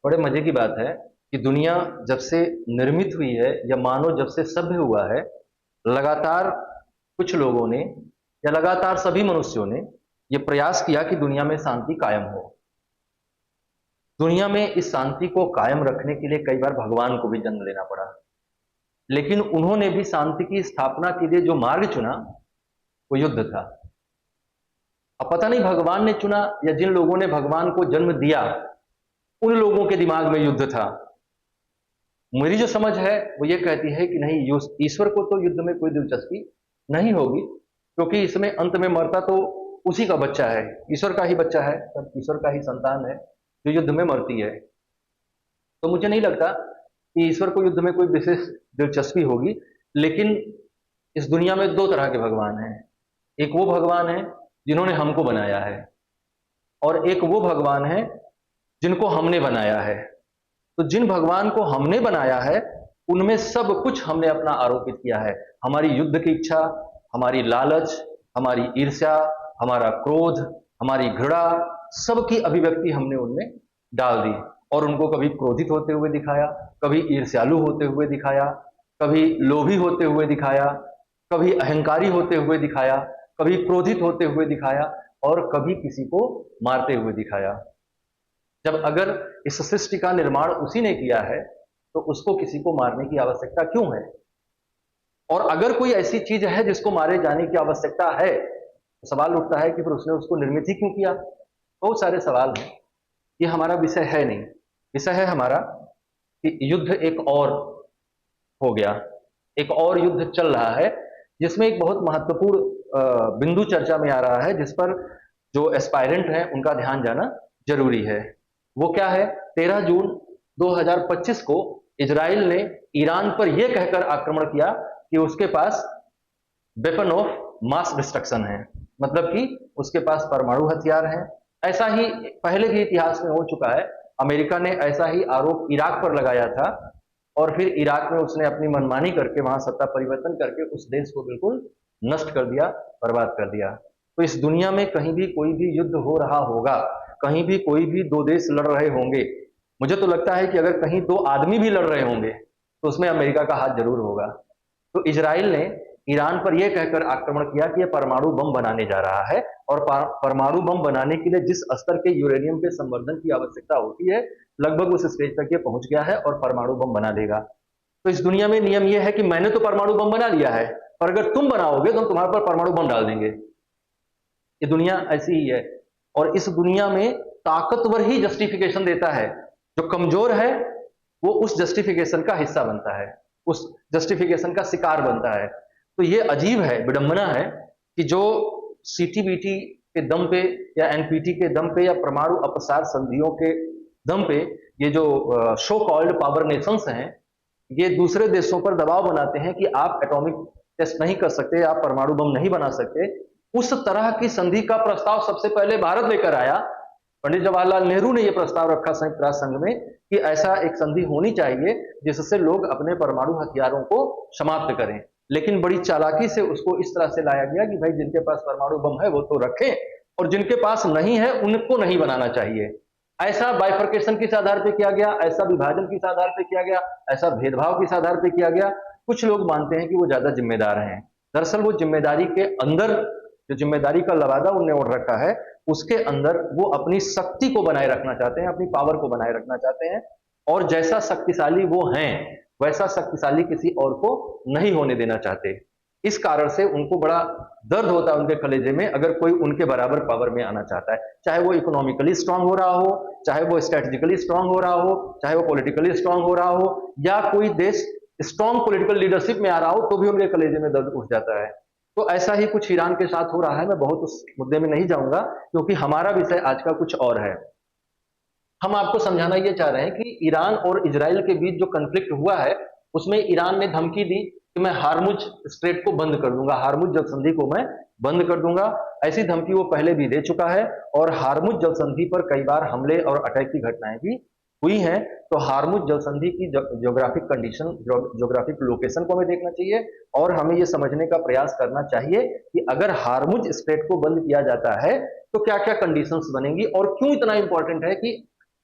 बड़े मजे की बात है कि दुनिया जब से निर्मित हुई है या मानव जब से सभ्य हुआ है, लगातार कुछ लोगों ने या लगातार सभी मनुष्यों ने यह प्रयास किया कि दुनिया में शांति कायम हो। दुनिया में इस शांति को कायम रखने के लिए कई बार भगवान को भी जन्म लेना पड़ा, लेकिन उन्होंने भी शांति की स्थापना के लिए जो मार्ग चुना वो युद्ध था। अब पता नहीं भगवान ने चुना या जिन लोगों ने भगवान को जन्म दिया उन लोगों के दिमाग में युद्ध था। मेरी जो समझ है वो ये कहती है कि नहीं, ईश्वर को तो युद्ध में कोई दिलचस्पी नहीं होगी, क्योंकि इसमें अंत में मरता तो उसी का बच्चा है, ईश्वर का ही बच्चा है, सब ईश्वर का ही संतान है जो युद्ध में मरती है। तो मुझे नहीं लगता कि ईश्वर को युद्ध में कोई विशेष दिलचस्पी होगी। लेकिन इस दुनिया में दो तरह के भगवान हैं। एक वो भगवान है जिन्होंने हमको बनाया है, और एक वो भगवान है जिनको हमने बनाया है। तो जिन भगवान को हमने बनाया है उनमें सब कुछ हमने अपना आरोपित किया है। हमारी युद्ध की इच्छा, हमारी लालच, हमारी ईर्ष्या, हमारा क्रोध, हमारी घृणा, सबकी अभिव्यक्ति हमने उनमें डाल दी और उनको कभी क्रोधित होते हुए दिखाया, कभी ईर्ष्यालु होते हुए दिखाया, कभी लोभी होते हुए दिखाया, कभी अहंकारी होते हुए दिखाया, कभी क्रोधित होते हुए दिखाया और कभी किसी को मारते हुए दिखाया। जब अगर इस सृष्टि का निर्माण उसी ने किया है तो उसको किसी को मारने की आवश्यकता क्यों है? और अगर कोई ऐसी चीज है जिसको मारे जाने की आवश्यकता है तो सवाल उठता है कि फिर उसने उसको निर्मित ही क्यों किया। बहुत सारे सवाल हैं, ये हमारा विषय है नहीं। विषय है हमारा कि युद्ध एक और हो गया, एक और युद्ध चल रहा है जिसमें एक बहुत महत्वपूर्ण बिंदु चर्चा में आ रहा है, जिस पर जो एस्पायरेंट हैं उनका ध्यान जाना जरूरी है। वो क्या है? 13 जून 2025 को इजराइल ने ईरान पर यह कहकर आक्रमण किया कि उसके पास वेपन ऑफ मास डिस्ट्रक्शन है, मतलब कि उसके पास परमाणु हथियार हैं। ऐसा ही पहले भी इतिहास में हो चुका है। अमेरिका ने ऐसा ही आरोप इराक पर लगाया था और फिर इराक में उसने अपनी मनमानी करके वहां सत्ता परिवर्तन करके उस देश को बिल्कुल नष्ट कर दिया, बर्बाद कर दिया। तो इस दुनिया में कहीं भी कोई भी युद्ध हो रहा होगा, कहीं भी कोई भी दो देश लड़ रहे होंगे, मुझे तो लगता है कि अगर कहीं दो आदमी भी लड़ रहे होंगे तो उसमें अमेरिका का हाथ जरूर होगा। तो इजराइल ने ईरान पर यह कहकर आक्रमण किया कि यह परमाणु बम बनाने जा रहा है और परमाणु बम बनाने के लिए जिस स्तर के यूरेनियम के संवर्धन की आवश्यकता होती है लगभग उस स्टेज तक ये पहुंच गया है और परमाणु बम बना देगा। तो इस दुनिया में नियम यह है कि मैंने तो परमाणु बम बना लिया है, पर अगर तुम बनाओगे तो हम तुम्हारे पर परमाणु बम डाल देंगे। ये दुनिया ऐसी ही है और इस दुनिया में ताकतवर ही जस्टिफिकेशन देता है, जो कमजोर है वो उस जस्टिफिकेशन का हिस्सा बनता है, उस जस्टिफिकेशन का शिकार बनता है। तो ये अजीब है, विडंबना है कि जो सीटीबीटी के दम पे या एनपीटी के दम पे या परमाणु अपसार संधियों के दम पे ये जो शो कॉल्ड पावर नेशंस हैं, ये दूसरे देशों पर दबाव बनाते हैं कि आप एटॉमिक टेस्ट नहीं कर सकते, आप परमाणु बम नहीं बना सकते। उस तरह की संधि का प्रस्ताव सबसे पहले भारत लेकर आया। पंडित जवाहरलाल नेहरू ने यह प्रस्ताव रखा संयुक्त राष्ट्र संघ में कि ऐसा एक संधि होनी चाहिए जिससे लोग अपने परमाणु हथियारों को समाप्त करें। लेकिन बड़ी चालाकी से उसको इस तरह से लाया गया कि भाई जिनके पास परमाणु बम है वो तो रखें और जिनके पास नहीं है उनको नहीं बनाना चाहिए। ऐसा बाइफर्केशन किस आधार पर किया गया, ऐसा विभाजन किस आधार पर किया गया, ऐसा भेदभाव किस आधार पर किया गया? कुछ लोग मानते हैं कि वो ज्यादा जिम्मेदार हैं। दरअसल वो जिम्मेदारी के अंदर जो जिम्मेदारी का लवादा उन्होंने ओढ़ रखा है उसके अंदर वो अपनी शक्ति को बनाए रखना चाहते हैं, अपनी पावर को बनाए रखना चाहते हैं और जैसा शक्तिशाली वो हैं वैसा शक्तिशाली किसी और को नहीं होने देना चाहते। इस कारण से उनको बड़ा दर्द होता है उनके कलेजे में अगर कोई उनके बराबर पावर में आना चाहता है, चाहे वो इकोनॉमिकली स्ट्रांग हो रहा हो, चाहे वो स्ट्रेटेजिकली स्ट्रांग हो रहा हो, चाहे वो पॉलिटिकली स्ट्रांग हो रहा हो या कोई देश स्ट्रांग पॉलिटिकल लीडरशिप में आ रहा हो, तो भी उनके कलेजे में दर्द उठ जाता है। तो ऐसा ही कुछ ईरान के साथ हो रहा है। मैं बहुत उस मुद्दे में नहीं जाऊंगा क्योंकि हमारा विषय आज का कुछ और है। हम आपको समझाना यह चाह रहे हैं कि ईरान और इजराइल के बीच जो कॉन्फ्लिक्ट हुआ है उसमें ईरान ने धमकी दी कि मैं हार्मुज स्ट्रेट को बंद कर दूंगा, हार्मुज जल संधि को मैं बंद कर दूंगा। ऐसी धमकी वो पहले भी दे चुका है और हार्मुज जल संधि पर कई बार हमले और अटैक की घटनाएं भी हुई हैं। तो हार्मुज जल संधि की ज्योग्राफिक कंडीशन, ज्योग्राफिक लोकेशन को हमें देखना चाहिए और हमें यह समझने का प्रयास करना चाहिए कि अगर हार्मुज स्ट्रेट को बंद किया जाता है तो क्या क्या कंडीशंस बनेंगी और क्यों इतना इंपॉर्टेंट है कि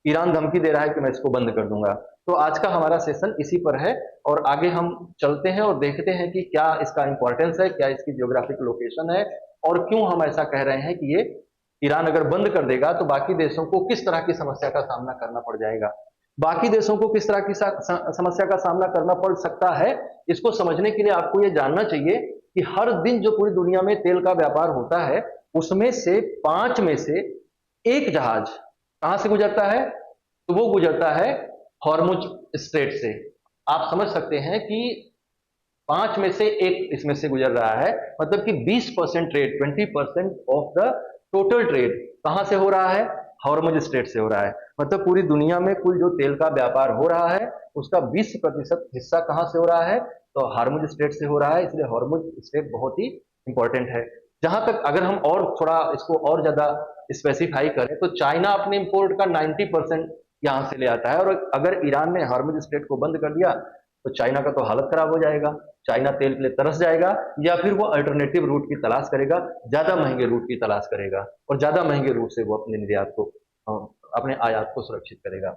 ईरान धमकी दे रहा है कि मैं इसको बंद कर दूंगा। तो आज का हमारा सेशन इसी पर है, और आगे हम चलते हैं और देखते हैं कि क्या इसका इंपॉर्टेंस है, क्या इसकी जियोग्राफिक लोकेशन है, और क्यों हम ऐसा कह रहे हैं कि ये ईरान अगर बंद कर देगा तो बाकी देशों को किस तरह की समस्या का सामना करना पड़ जाएगा। बाकी देशों को किस तरह की समस्या का सामना करना पड़ सकता है, इसको समझने के लिए आपको ये जानना चाहिए कि हर दिन जो पूरी दुनिया में तेल का व्यापार होता है, उसमें से 5 में से एक जहाज कहां से गुजरता है, तो वो गुजरता है हॉर्मुज स्ट्रेट से। आप समझ सकते हैं कि 5 में से एक इसमें से गुजर रहा है, मतलब कि 20% trade, 20% of the total trade कहां से हो रहा है, हॉर्मुज स्ट्रेट से हो रहा है। मतलब पूरी दुनिया में कुल जो तेल का व्यापार हो रहा है उसका 20% हिस्सा कहां से हो रहा है, तो हार्मुज स्ट्रेट से हो रहा है। इसलिए हार्मुज स्ट्रेट बहुत ही इंपॉर्टेंट है। जहां तक अगर हम और थोड़ा इसको और ज्यादा स्पेसिफाई करें तो चाइना अपने इंपोर्ट का 90% यहां से ले आता है, और अगर ईरान ने हार्मुज स्ट्रेट को बंद कर दिया तो चाइना का तो हालत खराब हो जाएगा। चाइना तेल के लिए तरस जाएगा, या फिर वो अल्टरनेटिव रूट की तलाश करेगा, ज्यादा महंगे रूट की तलाश करेगा, और ज्यादा महंगे रूट से वो अपने निर्यात को, अपने आयात को सुरक्षित करेगा।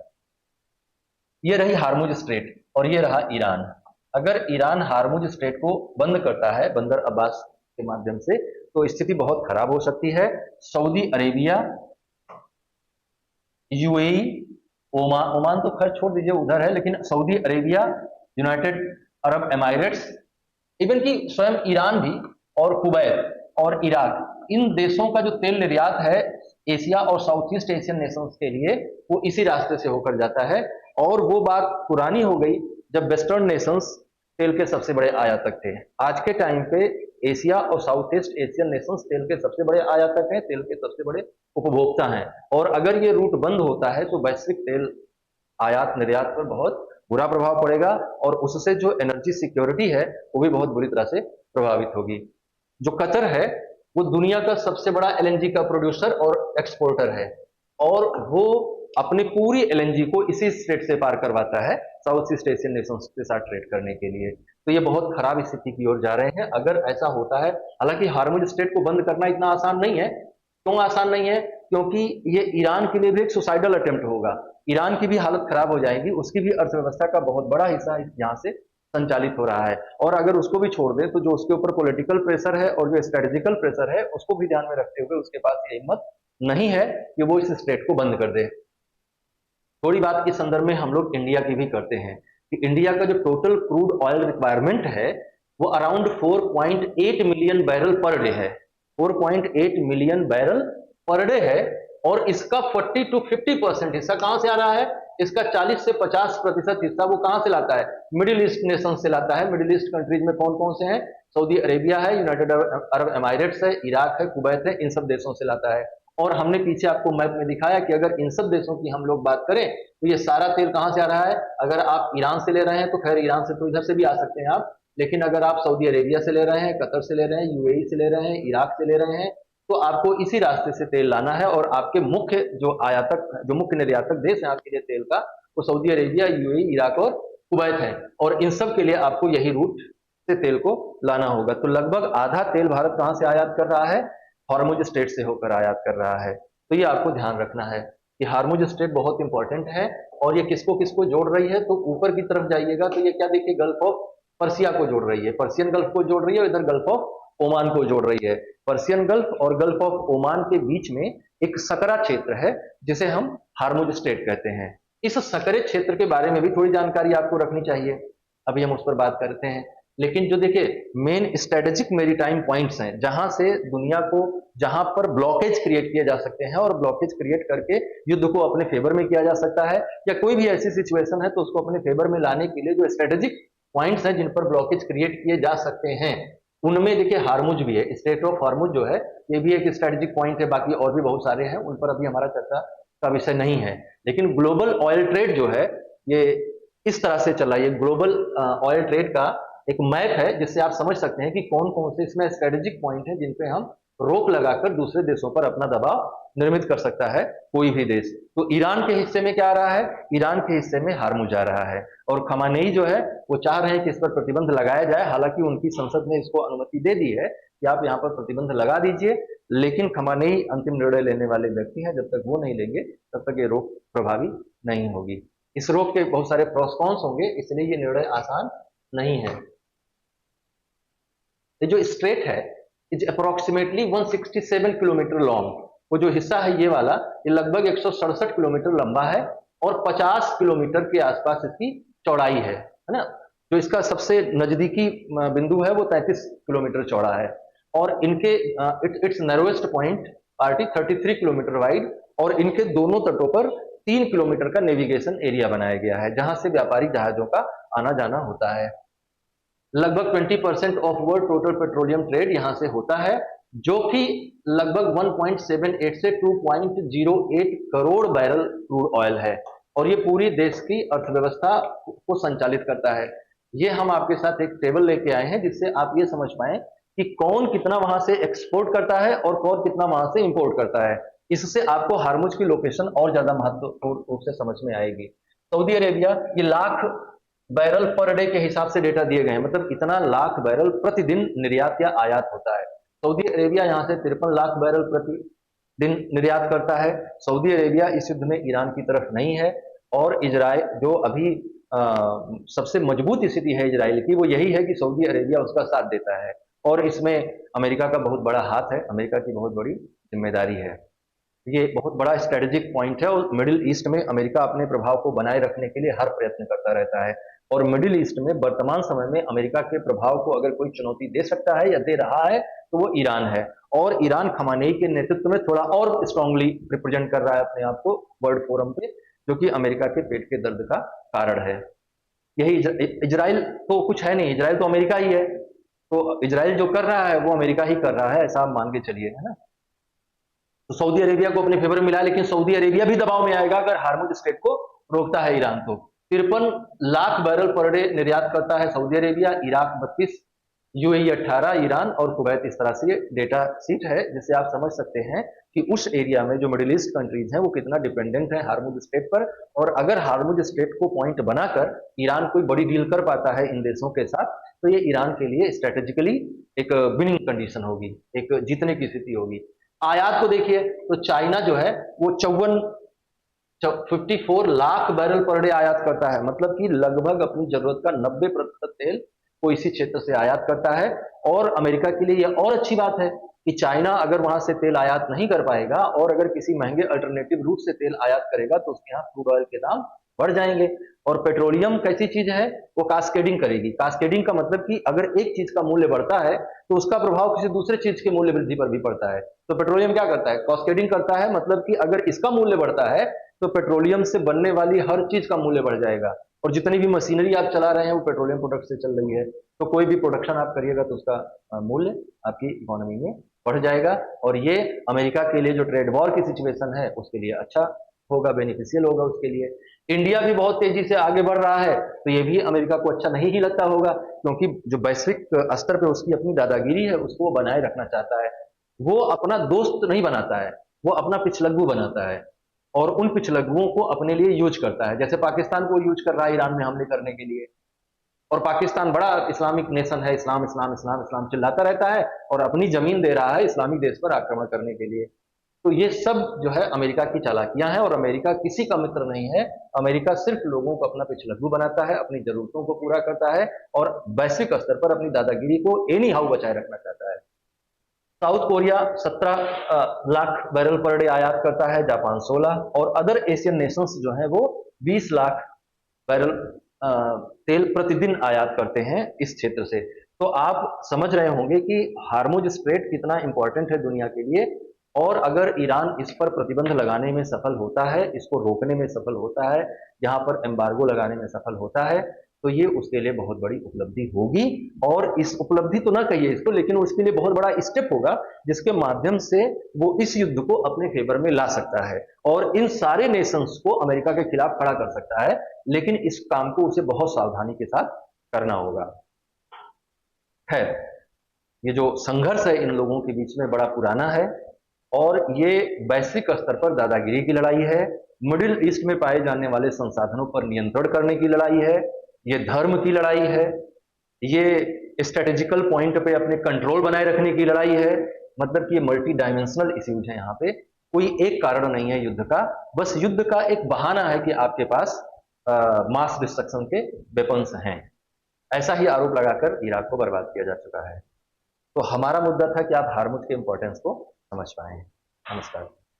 ये रही हार्मुज स्ट्रेट, और ये रहा ईरान। अगर ईरान हार्मुज स्ट्रेट को बंद करता है बंदर अब्बास के माध्यम से, तो स्थिति बहुत खराब हो सकती है। Saudi Arabia, UAE, Oman, Oman तो खैर छोड़ दीजिए उधर है, लेकिन Saudi Arabia, United Arab Emirates, even कि स्वयं ईरान भी, और कुवैत और इराक, इन देशों का जो तेल निर्यात है एशिया और साउथ ईस्ट एशियन नेशंस के लिए, वो इसी रास्ते से होकर जाता है। और वो बात पुरानी हो गई जब वेस्टर्न नेशंस तेल के सबसे बड़े आयातक थे। आज के टाइम पे एशिया और साउथ ईस्ट एशियन नेशंस तेल के सबसे बड़े आयातक हैं, तेल के सबसे बड़े उपभोक्ता हैं। और अगर ये रूट बंद होता है तो वैश्विक तेल आयात निर्यात पर बहुत बुरा प्रभाव पड़ेगा, और उससे जो एनर्जी सिक्योरिटी है वो भी बहुत बुरी तरह से प्रभावित होगी। जो कतर है वो दुनिया का सबसे बड़ा एलएनजी का प्रोड्यूसर और एक्सपोर्टर है, और वो अपनी पूरी एलएनजी को इसी स्ट्रेट से पार करवाता है साउथ ईस्ट एशियन नेशंस के साथ ट्रेड करने के लिए। तो ये बहुत खराब स्थिति की ओर जा रहे हैं अगर ऐसा होता है। हालांकि हार्मुज स्ट्रेट को बंद करना इतना आसान नहीं है। क्यों आसान नहीं है? क्योंकि ये ईरान के लिए भी एक सुसाइडल अटेम्प्ट होगा। ईरान की भी हालत खराब हो जाएगी, उसकी भी अर्थव्यवस्था का बहुत बड़ा हिस्सा यहाँ से संचालित हो रहा है। और अगर उसको भी छोड़ दे तो जो उसके ऊपर पॉलिटिकल प्रेशर है और जो स्ट्रेटेजिकल प्रेशर है उसको भी ध्यान में रखते हुए उसके पास ये हिम्मत नहीं है कि वो इस स्टेट को बंद कर दे। थोड़ी बात के संदर्भ में हम लोग इंडिया की भी करते हैं कि इंडिया का जो टोटल क्रूड ऑयल रिक्वायरमेंट है वो around 4.8 million barrel per day है। 4.8 मिलियन बैरल पर डे है, और इसका 40 to 50% हिस्सा कहां से आ रहा है? इसका 40 से 50% हिस्सा वो कहां से लाता है? मिडिल ईस्ट नेशन से लाता है। मिडिल ईस्ट कंट्रीज में कौन कौन से हैं? सऊदी अरेबिया है, यूनाइटेड अरब एमाइरेट्स है, इराक है, कुवैत है, इन सब देशों से लाता है। और हमने पीछे आपको मैप में दिखाया कि अगर इन सब देशों की हम लोग बात करें तो ये सारा तेल कहां से आ रहा है? अगर आप ईरान से ले रहे हैं तो खैर ईरान से तो इधर से भी आ सकते हैं आप, लेकिन अगर आप सऊदी अरेबिया से ले रहे हैं, कतर से ले रहे हैं, यूएई से ले रहे हैं, इराक से ले रहे हैं, तो आपको इसी रास्ते से तेल लाना है। और आपके मुख्य जो आयातक, जो मुख्य निर्यातक देश है आपके लिए तेल का, वो सऊदी अरेबिया, यूएई, इराक और कुवैत है। और इन सब के लिए आपको यही रूट से तेल को लाना होगा। तो लगभग आधा तेल भारत कहां से आयात कर रहा है? हार्मुज स्ट्रेट से होकर आयात कर रहा है। तो ये आपको ध्यान रखना है कि हार्मुज स्ट्रेट बहुत इंपॉर्टेंट है। और ये किसको किसको जोड़ रही है? तो ऊपर की तरफ जाइएगा तो ये क्या देखिए, गल्फ ऑफ पर्सिया को जोड़ रही है, पर्सियन गल्फ को जोड़ रही है, और इधर गल्फ ऑफ ओमान को जोड़ रही है। पर्सियन गल्फ और गल्फ ऑफ ओमान के बीच में एक सकरा क्षेत्र है जिसे हम हार्मुज स्ट्रेट कहते हैं। इस सकरे क्षेत्र के बारे में भी थोड़ी जानकारी आपको रखनी चाहिए, अभी हम उस पर बात करते हैं। लेकिन जो देखिए मेन स्ट्रेटेजिक मेरीटाइम पॉइंट्स हैं जहां से दुनिया को, जहां पर ब्लॉकेज क्रिएट किए जा सकते हैं, और ब्लॉकेज क्रिएट करके युद्ध को अपने फेवर में किया जा सकता है, या कोई भी ऐसी सिचुएशन है तो उसको अपने फेवर में लाने के लिए जो स्ट्रेटेजिक पॉइंट्स हैं जिन पर ब्लॉकेज क्रिएट किए जा सकते हैं, उनमें देखिए हार्मुज भी है। स्ट्रेट ऑफ हार्मुज जो है ये भी एक स्ट्रेटेजिक पॉइंट है। बाकी और भी बहुत सारे हैं, उन पर अभी हमारा चर्चा का विषय नहीं है। लेकिन ग्लोबल ऑयल ट्रेड जो है ये इस तरह से चला। ये ग्लोबल ऑयल ट्रेड का एक मैप है जिससे आप समझ सकते हैं कि कौन कौन से इसमें स्ट्रेटेजिक पॉइंट है जिन पे हम रोक लगाकर दूसरे देशों पर अपना दबाव निर्मित कर सकता है कोई भी देश। तो ईरान के हिस्से में क्या आ रहा है? ईरान के हिस्से में हार्मुज आ रहा है, और खमानेई जो है वो चाह रहे हैं कि इस पर प्रतिबंध लगाया जाए। हालांकि उनकी संसद ने इसको अनुमति दे दी है कि कि आप यहाँ पर प्रतिबंध लगा दीजिए, लेकिन खमानेई अंतिम निर्णय लेने वाले व्यक्ति हैं, जब तक वो नहीं लेंगे तब तक ये रोक प्रभावी नहीं होगी। इस रोक के बहुत सारे प्रोस्कॉन्स होंगे, इसलिए ये निर्णय आसान नहीं है। ये जो स्ट्रेट है इज अप्रोक्सीमेटली 167 किलोमीटर लॉन्ग। वो जो हिस्सा है ये वाला, ये लगभग 167 किलोमीटर लंबा है और 50 किलोमीटर के आसपास इसकी चौड़ाई है ना। जो इसका सबसे नजदीकी बिंदु है वो 33 किलोमीटर चौड़ा है और इनके it's narrowest point RT 33 kilometre wide, और इनके दोनों तटों पर 3 किलोमीटर का नेविगेशन एरिया बनाया गया है जहां से व्यापारिक जहाजों का आना जाना होता है। लगभग 20% of world total petroleum trade यहां से होता है, जो कि लगभग 1.78 से 2.08 करोड़ बैरल क्रूड ऑयल है, और ये पूरी देश की अर्थव्यवस्था को संचालित करता है। ये हम आपके साथ एक टेबल लेके आए हैं जिससे आप ये समझ पाए कि कौन कितना वहां से एक्सपोर्ट करता है और कौन कितना वहां से इंपोर्ट करता है। इससे आपको हार्मुज की लोकेशन और ज्यादा महत्वपूर्ण रूप से समझ में आएगी। सऊदी अरेबिया, ये लाख बैरल पर डे के हिसाब से डेटा दिए गए हैं, मतलब इतना लाख बैरल प्रतिदिन निर्यात या आयात होता है। सऊदी अरेबिया यहाँ से 53 लाख बैरल प्रतिदिन निर्यात करता है। सऊदी अरेबिया इस युद्ध में ईरान की तरफ नहीं है, और इजराइल जो अभी सबसे मजबूत स्थिति है इजराइल की, वो यही है कि सऊदी अरेबिया उसका साथ देता है, और इसमें अमेरिका का बहुत बड़ा हाथ है, अमेरिका की बहुत बड़ी जिम्मेदारी है। ये बहुत बड़ा स्ट्रेटेजिक पॉइंट है, और मिडिल ईस्ट में अमेरिका अपने प्रभाव को बनाए रखने के लिए हर प्रयत्न करता रहता है। और मिडिल ईस्ट में वर्तमान समय में अमेरिका के प्रभाव को अगर कोई चुनौती दे सकता है या दे रहा है तो वो ईरान है, और ईरान खमानेई के नेतृत्व में थोड़ा और स्ट्रांगली रिप्रेजेंट कर रहा है अपने आप को वर्ल्ड फोरम पे, जो कि अमेरिका के पेट के दर्द का कारण है। यही इजराइल तो कुछ है नहीं, इजराइल तो अमेरिका ही है, तो इजराइल जो कर रहा है वो अमेरिका ही कर रहा है, ऐसा आप मान के चलिए, है ना। तो सऊदी अरेबिया को अपने फेवर में मिला, लेकिन सऊदी अरेबिया भी दबाव में आएगा अगर हार्मुज स्ट्रेट को रोकता है ईरान तो। 53 लाख बैरल पर डे निर्यात करता है Saudi Arabia, Iraq 32, UAE 18, Iran और कुवैत। इस तरह से डेटा शीट है जिससे आप समझ सकते हैं कि उस एरिया में जो मिडिल ईस्ट कंट्रीज हैं वो कितना डिपेंडेंट है हार्मुज स्ट्रेट पर। और अगर हार्मुज स्ट्रेट को पॉइंट बनाकर ईरान कोई बड़ी डील कर पाता है इन देशों के साथ, तो ये ईरान के लिए स्ट्रेटेजिकली एक विनिंग कंडीशन होगी, एक जीतने की स्थिति होगी। आयात को देखिए तो चाइना जो है वो 54 लाख बैरल पर डे आयात करता है, मतलब कि लगभग अपनी जरूरत का 90% तेल वो इसी क्षेत्र से आयात करता है। और अमेरिका के लिए यह और अच्छी बात है कि चाइना अगर वहां से तेल आयात नहीं कर पाएगा और अगर किसी महंगे अल्टरनेटिव रूट से तेल आयात करेगा तो उसके यहाँ क्रूड ऑयल के दाम बढ़ जाएंगे। और पेट्रोलियम कैसी चीज है, वो कास्केडिंग करेगी। कास्केडिंग का मतलब कि अगर एक चीज का मूल्य बढ़ता है तो उसका प्रभाव किसी दूसरे चीज के मूल्य वृद्धि पर भी पड़ता है। तो पेट्रोलियम क्या करता है, कास्केडिंग करता है, मतलब कि अगर इसका मूल्य बढ़ता है तो पेट्रोलियम से बनने वाली हर चीज का मूल्य बढ़ जाएगा। और जितनी भी मशीनरी आप चला रहे हैं वो पेट्रोलियम प्रोडक्ट से चल रही है, तो कोई भी प्रोडक्शन आप करिएगा तो उसका मूल्य आपकी इकोनॉमी में बढ़ जाएगा। और ये अमेरिका के लिए जो ट्रेड वॉर की सिचुएशन है उसके लिए अच्छा होगा, बेनिफिशियल होगा उसके लिए। इंडिया भी बहुत तेजी से आगे बढ़ रहा है, तो ये भी अमेरिका को अच्छा नहीं ही लगता होगा, क्योंकि जो वैश्विक स्तर पर उसकी अपनी दादागिरी है उसको वो बनाए रखना चाहता है। वो अपना दोस्त नहीं बनाता है, वो अपना पिछलग्गू बनाता है, और उन पिछलग्गुओं को अपने लिए यूज करता है। जैसे पाकिस्तान को यूज कर रहा है ईरान में हमले करने के लिए, और पाकिस्तान बड़ा इस्लामिक नेशन है, इस्लाम इस्लाम इस्लाम इस्लाम चिल्लाता रहता है और अपनी जमीन दे रहा है इस्लामिक देश पर आक्रमण करने के लिए। तो ये सब जो है अमेरिका की चालाकियां हैं, और अमेरिका किसी का मित्र नहीं है। अमेरिका सिर्फ लोगों को अपना पिछलग्गू बनाता है, अपनी जरूरतों को पूरा करता है, और वैश्विक स्तर पर अपनी दादागिरी को एनी हाउ बचाए रखना चाहता है। South Korea 17 lakh barrel per day आयात करता है, जापान 16, और अदर एशियन नेशंस जो हैं वो 20 लाख बैरल तेल प्रतिदिन आयात करते हैं इस क्षेत्र से। तो आप समझ रहे होंगे कि हार्मुज स्ट्रेट कितना इंपॉर्टेंट है दुनिया के लिए, और अगर ईरान इस पर प्रतिबंध लगाने में सफल होता है, इसको रोकने में सफल होता है, यहाँ पर एम्बार्गो लगाने में सफल होता है, तो ये उसके लिए बहुत बड़ी उपलब्धि होगी। और इस उपलब्धि तो ना कहिए इसको, लेकिन उसके लिए बहुत बड़ा स्टेप होगा जिसके माध्यम से वो इस युद्ध को अपने फेवर में ला सकता है और इन सारे नेशंस को अमेरिका के खिलाफ खड़ा कर सकता है। लेकिन इस काम को उसे बहुत सावधानी के साथ करना होगा। है ये जो संघर्ष है इन लोगों के बीच में बड़ा पुराना है, और ये वैश्विक स्तर पर दादागिरी की लड़ाई है, मिडिल ईस्ट में पाए जाने वाले संसाधनों पर नियंत्रण करने की लड़ाई है, ये धर्म की लड़ाई है, ये स्ट्रेटेजिकल पॉइंट पे अपने कंट्रोल बनाए रखने की लड़ाई है, मतलब कि ये मल्टी डायमेंशनल इश्यूज है। यहाँ पे कोई एक कारण नहीं है युद्ध का, बस युद्ध का एक बहाना है कि आपके पास मास डिस्ट्रक्शन के वेपन्स हैं। ऐसा ही आरोप लगाकर इराक को बर्बाद किया जा चुका है। तो हमारा मुद्दा था कि आप हार्मुज के इंपॉर्टेंस को समझ पाए। नमस्कार।